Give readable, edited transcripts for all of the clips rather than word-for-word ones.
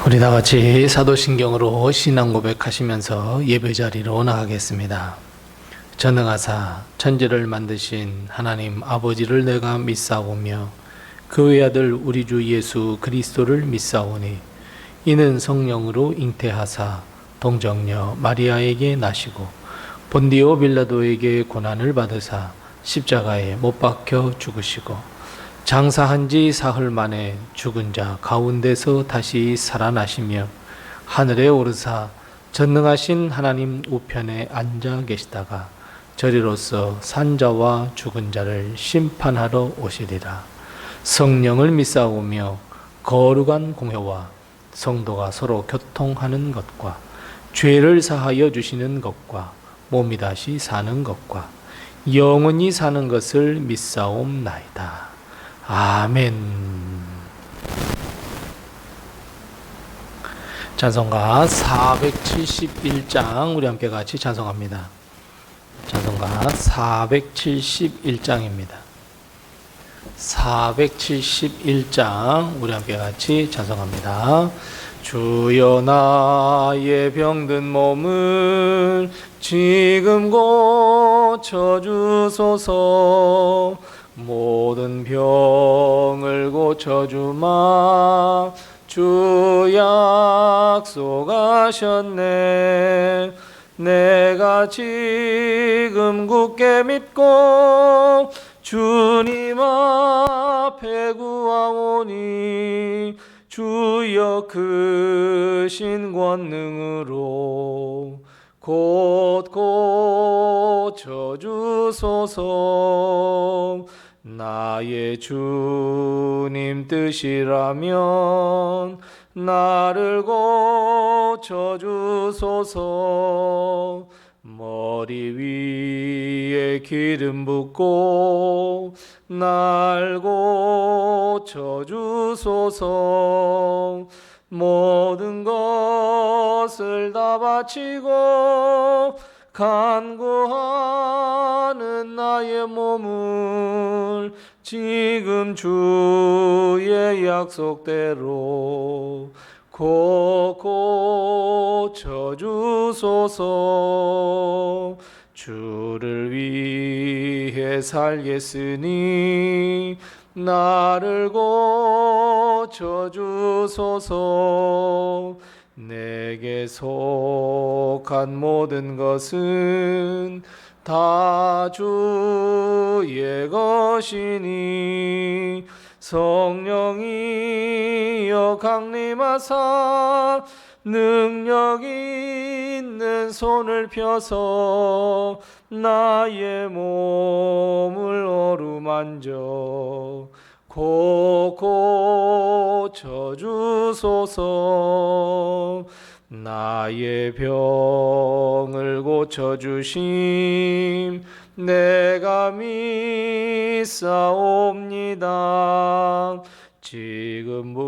우리 다 같이 사도신경으로 신앙 고백하시면서 예배 자리로 나가겠습니다. 전능하사 천지를 만드신 하나님 아버지를 내가 믿사오며 그 외아들 우리 주 예수 그리스도를 믿사오니 이는 성령으로 잉태하사 동정녀 마리아에게 나시고 본디오 빌라도에게 고난을 받으사 십자가에 못 박혀 죽으시고 장사한 지 사흘 만에 죽은 자 가운데서 다시 살아나시며 하늘에 오르사 전능하신 하나님 우편에 앉아 계시다가 저리로서 산자와 죽은 자를 심판하러 오시리라. 성령을 믿사오며 거룩한 공회와 성도가 서로 교통하는 것과 죄를 사하여 주시는 것과 몸이 다시 사는 것과 영원히 사는 것을 믿사옵나이다. 아멘. 찬송가 471장 우리 함께 같이 찬송합니다. 찬송가 471장입니다. 471장 우리 함께 같이 찬송합니다. 주여 나의 병든 몸을 지금 고쳐주소서. 모든 병을 고쳐주마 주 약속하셨네. 내가 지금 굳게 믿고 주님 앞에 구하오니 주여 크신 권능으로 곧 고쳐주소서. 나의 주님 뜻이라면 나를 고쳐주소서. 머리 위에 기름 붓고 날 고쳐주소서. 모든 것을 다 바치고 간구하는 나의 몸을 지금 주의 약속대로 곧 고쳐주소서. 주를 위해 살겠으니 나를 고쳐주소서. 내게 속한 모든 것은 다 주의 것이니 성령이여 강림하사 능력 있는 손을 펴서 나의 몸을 어루만져 곧 고쳐주소서. 나의 병을 고쳐주심 내가 믿사옵니다. 지금부터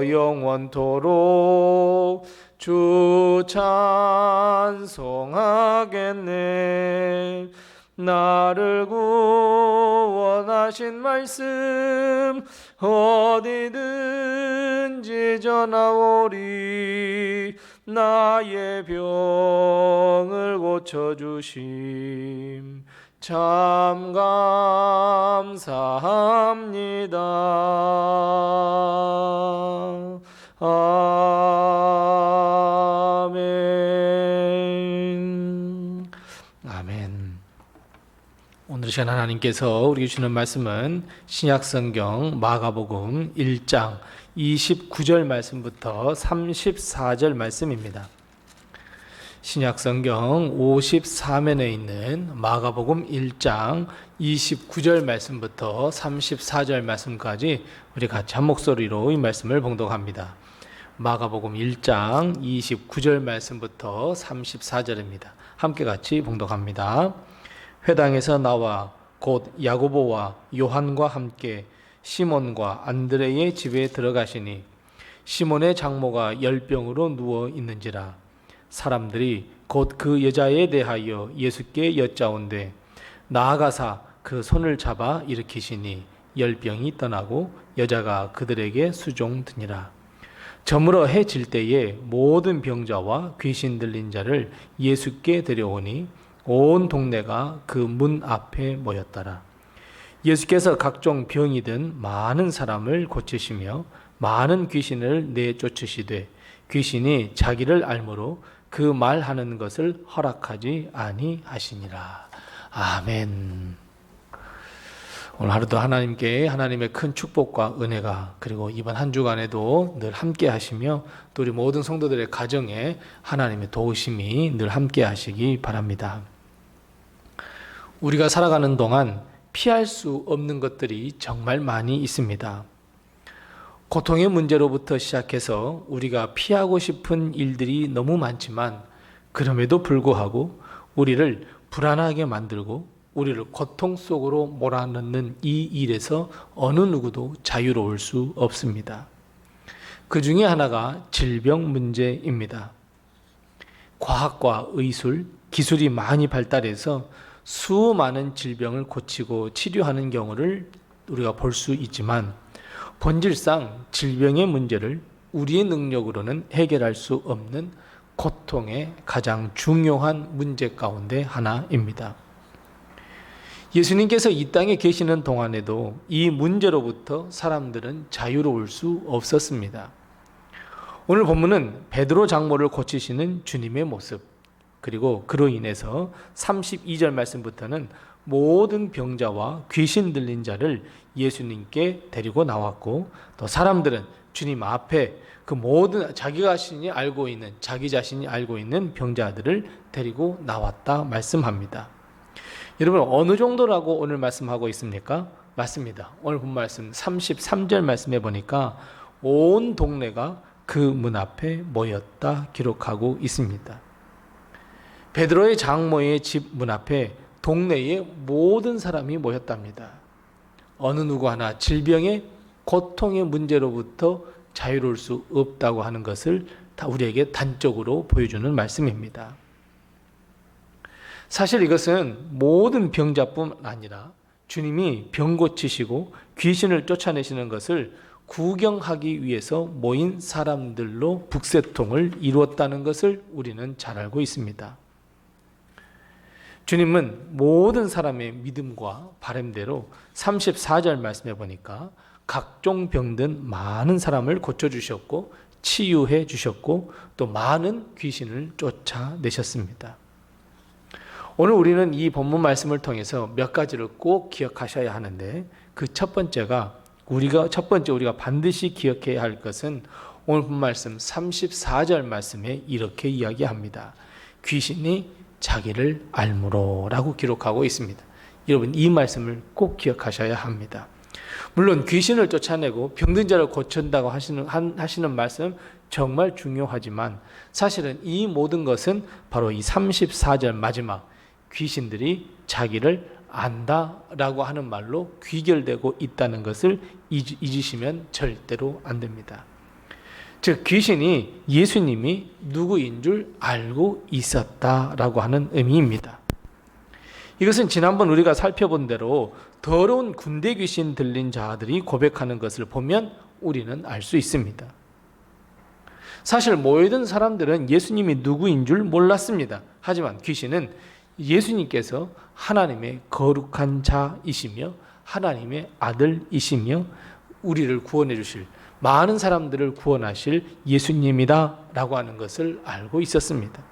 영원토록 주 찬송하겠네. 나를 구원하신 말씀 어디든지 전하오리. 나의 병을 고쳐주심 참 감사합니다. 아멘. 아멘. 오늘 시간 하나님께서 우리에게 주시는 말씀은 신약성경 마가복음 1장 29절 말씀부터 34절 말씀입니다. 신약성경 54면에 있는 마가복음 1장 29절 말씀부터 34절 말씀까지 우리 같이 한 목소리로 이 말씀을 봉독합니다. 마가복음 1장 29절 말씀부터 34절입니다. 함께 같이 봉독합니다. 회당에서 나와 곧 야고보와 요한과 함께 시몬과 안드레의 집에 들어가시니 시몬의 장모가 열병으로 누워 있는지라. 사람들이 곧 그 여자에 대하여 예수께 여짜온대 나아가사 그 손을 잡아 일으키시니 열병이 떠나고 여자가 그들에게 수종드니라. 저물어 해질 때에 모든 병자와 귀신 들린 자를 예수께 데려오니 온 동네가 그 문 앞에 모였더라. 예수께서 각종 병이 든 많은 사람을 고치시며 많은 귀신을 내쫓으시되 귀신이 자기를 알므로 그 말하는 것을 허락하지 아니하시니라. 아멘. 오늘 하루도 하나님께 하나님의 큰 축복과 은혜가 그리고 이번 한 주간에도 늘 함께 하시며 또 우리 모든 성도들의 가정에 하나님의 도우심이 늘 함께 하시기 바랍니다. 우리가 살아가는 동안 피할 수 없는 것들이 정말 많이 있습니다. 고통의 문제로부터 시작해서 우리가 피하고 싶은 일들이 너무 많지만 그럼에도 불구하고 우리를 불안하게 만들고 우리를 고통 속으로 몰아넣는 이 일에서 어느 누구도 자유로울 수 없습니다. 그 중에 하나가 질병 문제입니다. 과학과 의술, 기술이 많이 발달해서 수많은 질병을 고치고 치료하는 경우를 우리가 볼 수 있지만 본질상 질병의 문제를 우리의 능력으로는 해결할 수 없는 고통의 가장 중요한 문제 가운데 하나입니다. 예수님께서 이 땅에 계시는 동안에도 이 문제로부터 사람들은 자유로울 수 없었습니다. 오늘 본문은 베드로 장모를 고치시는 주님의 모습, 그리고 그로 인해서 32절 말씀부터는 모든 병자와 귀신 들린 자를 예수님께 데리고 나왔고 또 사람들은 주님 앞에 그 모든 자기 자신이 알고 있는 병자들을 데리고 나왔다 말씀합니다. 여러분 어느 정도라고 오늘 말씀하고 있습니까? 맞습니다. 오늘 본 말씀 33절 말씀해 보니까 온 동네가 그 문 앞에 모였다 기록하고 있습니다. 베드로의 장모의 집 문 앞에 동네의 모든 사람이 모였답니다. 어느 누구 하나 질병의 고통의 문제로부터 자유로울 수 없다고 하는 것을 다 우리에게 단적으로 보여주는 말씀입니다. 사실 이것은 모든 병자뿐 아니라 주님이 병 고치시고 귀신을 쫓아내시는 것을 구경하기 위해서 모인 사람들로 북새통을 이루었다는 것을 우리는 잘 알고 있습니다. 주님은 모든 사람의 믿음과 바람대로 34절 말씀해 보니까 각종 병든 많은 사람을 고쳐주셨고 치유해 주셨고 또 많은 귀신을 쫓아내셨습니다. 오늘 우리는 이 본문 말씀을 통해서 몇 가지를 꼭 기억하셔야 하는데 그 첫 번째가 우리가 반드시 기억해야 할 것은 오늘 본 말씀 34절 말씀에 이렇게 이야기합니다. 귀신이 자기를 알므로라고 기록하고 있습니다. 여러분 이 말씀을 꼭 기억하셔야 합니다. 물론 귀신을 쫓아내고 병든 자를 고친다고 하시는 말씀 정말 중요하지만 사실은 이 모든 것은 바로 이 34절 마지막 귀신들이 자기를 안다라고 하는 말로 귀결되고 있다는 것을 잊으시면 절대로 안 됩니다. 즉 귀신이 예수님이 누구인 줄 알고 있었다라고 하는 의미입니다. 이것은 지난번 우리가 살펴본 대로 더러운 군대 귀신 들린 자들이 고백하는 것을 보면 우리는 알 수 있습니다. 사실 모여든 사람들은 예수님이 누구인 줄 몰랐습니다. 하지만 귀신은 예수님께서 하나님의 거룩한 자이시며 하나님의 아들이시며 우리를 구원해 주실 많은 사람들을 구원하실 예수님이다 라고 하는 것을 알고 있었습니다.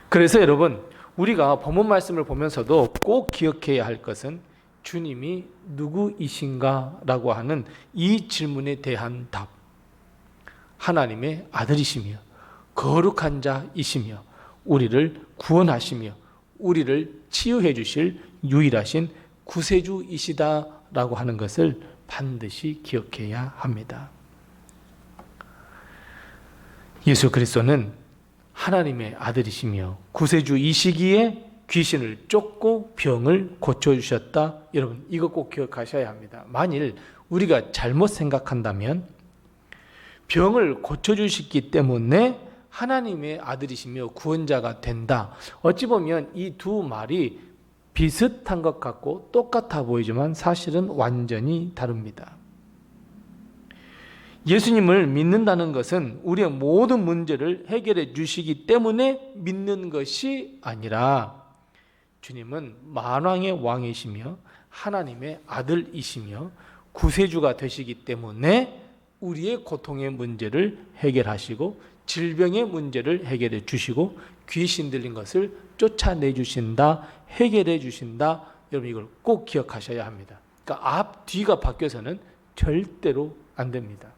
그래서 여러분 우리가 본문 말씀을 보면서도 꼭 기억해야 할 것은 주님이 누구이신가 라고 하는 이 질문에 대한 답, 하나님의 아들이시며 거룩한 자이시며 우리를 구원하시며 우리를 치유해 주실 유일하신 구세주이시다라고 하는 것을 반드시 기억해야 합니다. 예수 그리스도는 하나님의 아들이시며 구세주이시기에 귀신을 쫓고 병을 고쳐주셨다. 여러분 이거 꼭 기억하셔야 합니다. 만일 우리가 잘못 생각한다면 병을 고쳐주셨기 때문에 하나님의 아들이시며 구원자가 된다. 어찌 보면 이 두 말이 비슷한 것 같고 똑같아 보이지만 사실은 완전히 다릅니다. 예수님을 믿는다는 것은 우리의 모든 문제를 해결해 주시기 때문에 믿는 것이 아니라 주님은 만왕의 왕이시며 하나님의 아들이시며 구세주가 되시기 때문에 우리의 고통의 문제를 해결하시고 질병의 문제를 해결해 주시고 귀신 들린 것을 쫓아내 주신다, 해결해 주신다. 여러분 이걸 꼭 기억하셔야 합니다. 그러니까 앞, 뒤가 바뀌어서는 절대로 안 됩니다.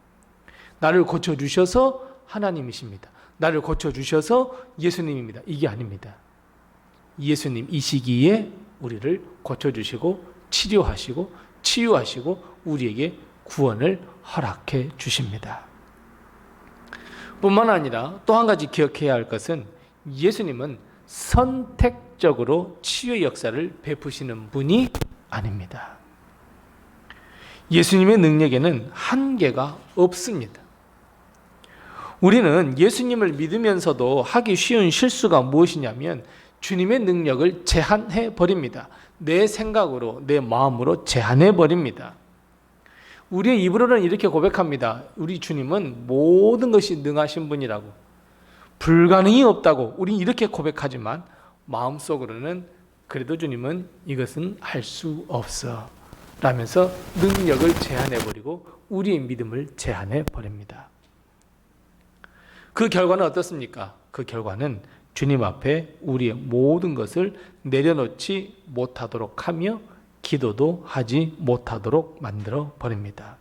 나를 고쳐주셔서 하나님이십니다. 나를 고쳐주셔서 예수님입니다. 이게 아닙니다. 예수님 이 시기에 우리를 고쳐주시고 치료하시고 치유하시고 우리에게 구원을 허락해 주십니다. 뿐만 아니라 또 한 가지 기억해야 할 것은 예수님은 선택적으로 치유의 역사를 베푸시는 분이 아닙니다. 예수님의 능력에는 한계가 없습니다. 우리는 예수님을 믿으면서도 하기 쉬운 실수가 무엇이냐면 주님의 능력을 제한해 버립니다. 내 생각으로, 내 마음으로 제한해 버립니다. 우리의 입으로는 이렇게 고백합니다. 우리 주님은 모든 것이 능하신 분이라고, 불가능이 없다고 우리 이렇게 고백하지만 마음속으로는 그래도 주님은 이것은 할 수 없어 라면서 능력을 제한해 버리고 우리의 믿음을 제한해 버립니다. 그 결과는 어떻습니까? 그 결과는 주님 앞에 우리의 모든 것을 내려놓지 못하도록 하며 기도도 하지 못하도록 만들어 버립니다.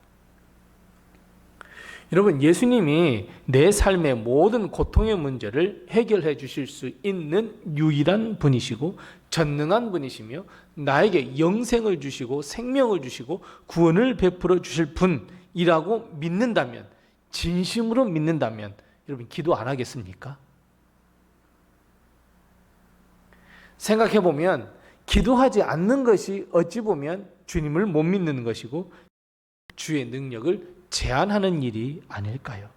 여러분, 예수님이 내 삶의 모든 고통의 문제를 해결해 주실 수 있는 유일한 분이시고 전능한 분이시며 나에게 영생을 주시고 생명을 주시고 구원을 베풀어 주실 분이라고 믿는다면, 진심으로 믿는다면 여러분 기도 안 하겠습니까? 생각해 보면 기도하지 않는 것이 어찌 보면 주님을 못 믿는 것이고 주의 능력을 제한하는 일이 아닐까요?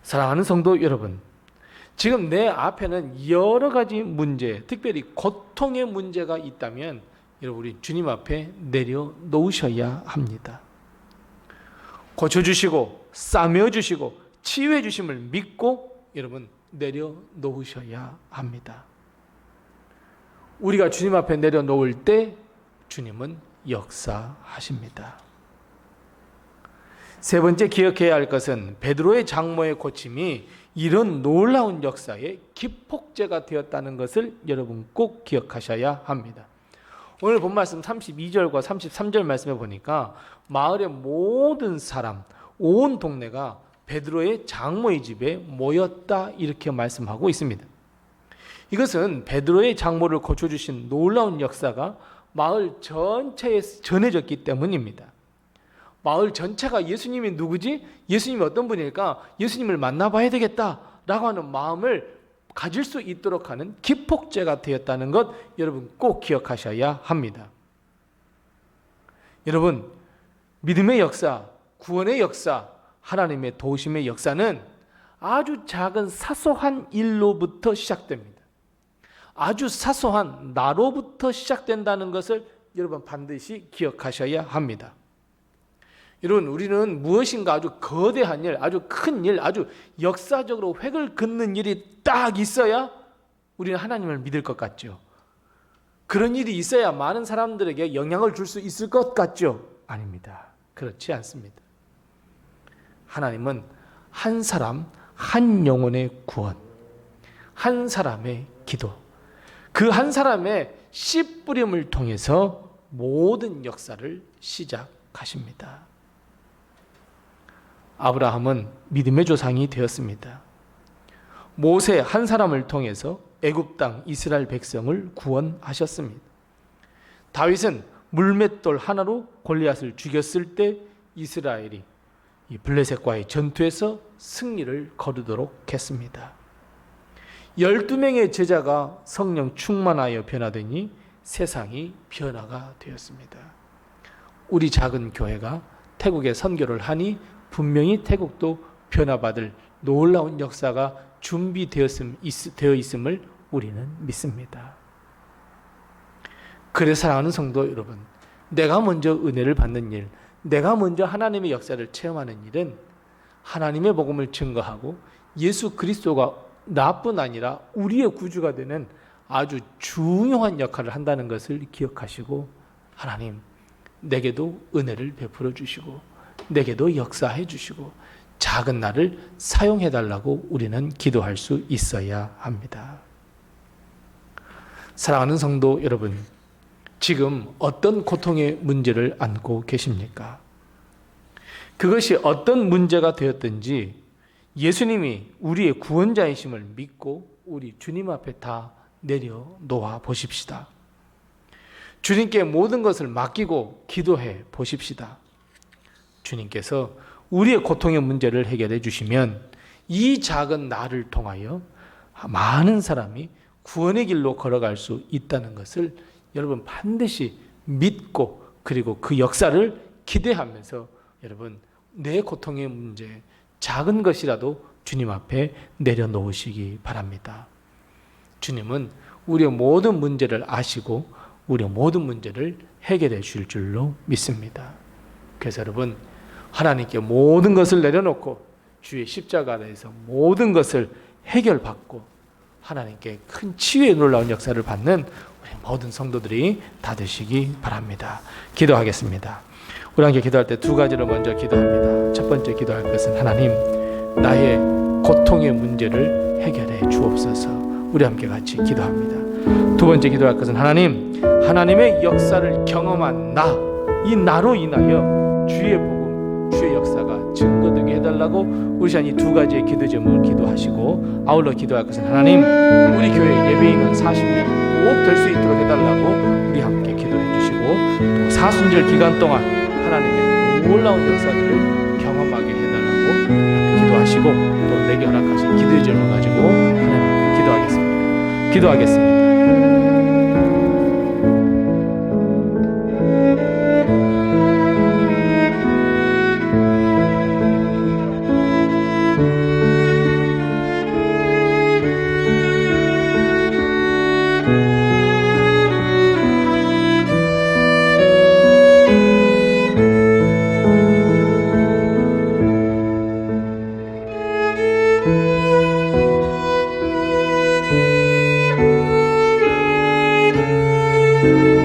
사랑하는 성도 여러분, 지금 내 앞에는 여러 가지 문제, 특별히 고통의 문제가 있다면 여러분 우리 주님 앞에 내려놓으셔야 합니다. 고쳐주시고 싸매어주시고 치유해 주심을 믿고 여러분 내려놓으셔야 합니다. 우리가 주님 앞에 내려놓을 때 주님은 역사하십니다. 세 번째 기억해야 할 것은 베드로의 장모의 고침이 이런 놀라운 역사의 기폭제가 되었다는 것을 여러분 꼭 기억하셔야 합니다. 오늘 본 말씀 32절과 33절 말씀에 보니까 마을의 모든 사람, 온 동네가 베드로의 장모의 집에 모였다 이렇게 말씀하고 있습니다. 이것은 베드로의 장모를 고쳐주신 놀라운 역사가 마을 전체에 전해졌기 때문입니다. 마을 전체가 예수님이 누구지? 예수님이 어떤 분일까? 예수님을 만나봐야 되겠다라고 하는 마음을 가질 수 있도록 하는 기폭제가 되었다는 것 여러분 꼭 기억하셔야 합니다. 여러분, 믿음의 역사, 구원의 역사, 하나님의 도우심의 역사는 아주 작은 사소한 일로부터 시작됩니다. 아주 사소한 나로부터 시작된다는 것을 여러분 반드시 기억하셔야 합니다. 여러분, 우리는 무엇인가 아주 거대한 일, 아주 큰 일, 아주 역사적으로 획을 긋는 일이 딱 있어야 우리는 하나님을 믿을 것 같죠. 그런 일이 있어야 많은 사람들에게 영향을 줄 수 있을 것 같죠. 아닙니다. 그렇지 않습니다. 하나님은 한 사람, 한 영혼의 구원, 한 사람의 기도, 그 한 사람의 씨 뿌림을 통해서 모든 역사를 시작하십니다. 아브라함은 믿음의 조상이 되었습니다. 모세 한 사람을 통해서 애굽 땅 이스라엘 백성을 구원하셨습니다. 다윗은 물맷돌 하나로 골리앗을 죽였을 때 이스라엘이 이 블레셋과의 전투에서 승리를 거두도록 했습니다. 12명의 제자가 성령 충만하여 변화되니 세상이 변화가 되었습니다. 우리 작은 교회가 태국에 선교를 하니 분명히 태국도 변화받을 놀라운 역사가 준비되어 있음을 우리는 믿습니다. 그래서 사랑하는 성도 여러분, 내가 먼저 은혜를 받는 일, 내가 먼저 하나님의 역사를 체험하는 일은 하나님의 복음을 증거하고 예수 그리스도가 나뿐 아니라 우리의 구주가 되는 아주 중요한 역할을 한다는 것을 기억하시고, 하나님, 내게도 은혜를 베풀어 주시고 내게도 역사해 주시고 작은 나를 사용해 달라고 우리는 기도할 수 있어야 합니다. 사랑하는 성도 여러분, 지금 어떤 고통의 문제를 안고 계십니까? 그것이 어떤 문제가 되었든지 예수님이 우리의 구원자이심을 믿고 우리 주님 앞에 다 내려놓아 보십시다. 주님께 모든 것을 맡기고 기도해 보십시다. 주님께서 우리의 고통의 문제를 해결해 주시면 이 작은 나를 통하여 많은 사람이 구원의 길로 걸어갈 수 있다는 것을 여러분 반드시 믿고, 그리고 그 역사를 기대하면서 여러분 내 고통의 문제, 작은 것이라도 주님 앞에 내려놓으시기 바랍니다. 주님은 우리의 모든 문제를 아시고 우리의 모든 문제를 해결해 주실 줄로 믿습니다. 그래서 여러분, 하나님께 모든 것을 내려놓고 주의 십자가 아래에서 모든 것을 해결받고 하나님께 큰 치유의 놀라운 역사를 받는 우리 모든 성도들이 다 되시기 바랍니다. 기도하겠습니다. 우리 함께 기도할 때 두 가지로 먼저 기도합니다. 첫 번째 기도할 것은, 하나님, 나의 고통의 문제를 해결해 주옵소서. 우리 함께 같이 기도합니다. 두 번째 기도할 것은, 하나님, 하나님의 역사를 경험한 나, 이 나로 인하여 주의 복음, 주의 역사가 증거되게 해달라고 우리 시간 이 두 가지의 기도 제목을 기도하시고, 아울러 기도할 것은, 하나님, 우리 교회 예배인은 40명이 꼭 될 수 있도록 해달라고 우리 함께 기도해 주시고, 또 사순절 기간 동안 하나님의 놀라운 역사들을 경험하게 해달라고 기도하시고, 또 내게 허락하신 기도의 제목을 가지고 하나님 앞에 기도하겠습니다. you.